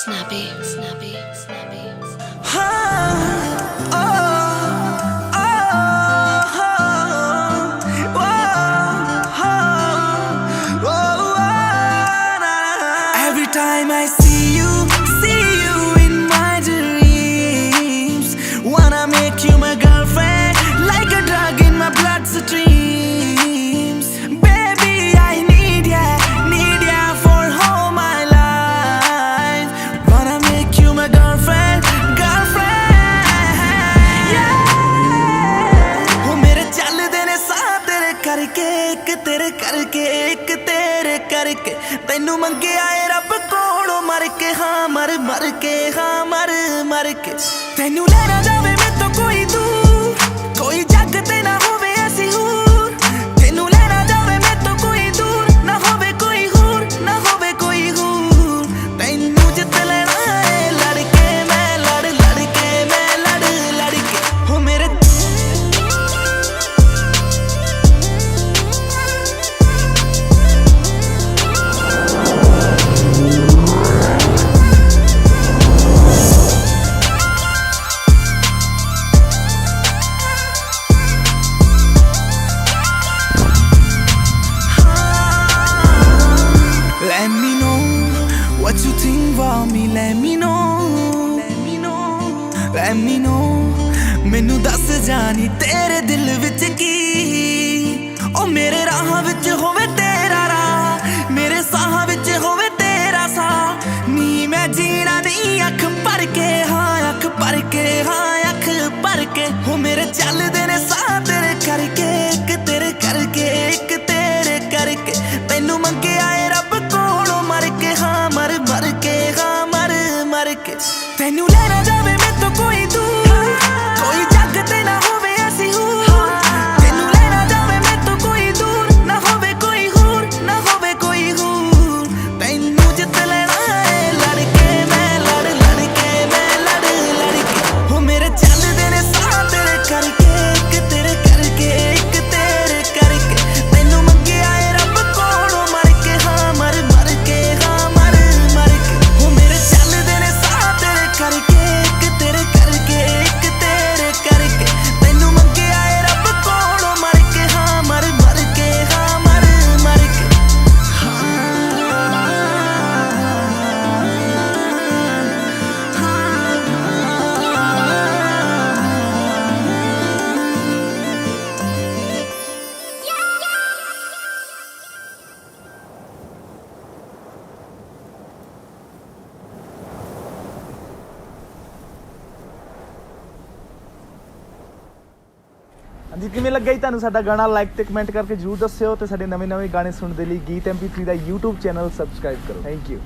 Snappy, snappy, snappy, snappy. Every time I see you in my dreams. Wanna make you my girlfriend, like a drug in my bloodstreams. Baby, I need ya for all my life. Wanna make you my girlfriend, yeah. Oh, mere chalde ne saah tere karke, ek tere karke, ek tere karke. Tenu mangiya e रब कोलों मर के हाँ मर के हाँ मर के तेनू लेना जावे मैं तो कोई दूर कोई जग ते ना होवे ऐसी हूर तेनू लेना जावे मैं तो कोई दूर ना होवे कोई हूर ना होवे कोई हूर तेनू जित लेना है लड़के मैं लड़के मैं लड़के हो मेरे Let me know what you think about me. Let me know. मैनू दस जानी तेरे दिल विच की ओ मेरे राह विच होवे तेरा राह मेरे साह विच होवे तेरा साह नी मैं जीना नहीं अख भर के हाँ अख भर के हाँ अख भर के हो मेरे चलदे ने साह तेरे करके एक तेरे करके एक तेरे करके तैनू मंगे आए रब कोलों मर के हाँ मर के हाँ मर के तैनू लेना जावे मैं तो कोई दूर कोई जग ते ना होवे ऐसी हूर तैनू लेना जावे मैं तो कोई दूर ना होवे कोई हूर ना होवे कोई हूर तैनू जित लेना है लड़के मैं लड़के मैं लड़के हो मेरे चलदे ने साह तेरे करके एक तेरे करके एक तेरे करके तैनू मंगे आए रब कोलों मर के हाँ मर के हाँ मर के हो मेरे चलदे ने साह तेरे करके एक तेरे करके एक तेरे करके तैनू मंगे आए रब कोलों मर के हाँ मर के हाँ मर के ਹਾਂਜੀ ਕਿਵੇਂ ਲੱਗਾ ਜੀ ਤੁਹਾਨੂੰ ਸਾਡਾ ਗਾਣਾ ਲਾਈਕ ਤੇ ਕਮੈਂਟ ਕਰਕੇ ਜਰੂਰ ਦੱਸਿਓ ਤੇ ਸਾਡੇ ਨਵੇਂ ਗਾਣੇ ਸੁਣਨ ਦੇ ਲਈ ਗੀਤ MP3 ਦਾ YouTube ਚੈਨਲ ਸਬਸਕ੍ਰਾਈਬ ਕਰੋ ਥੈਂਕ ਯੂ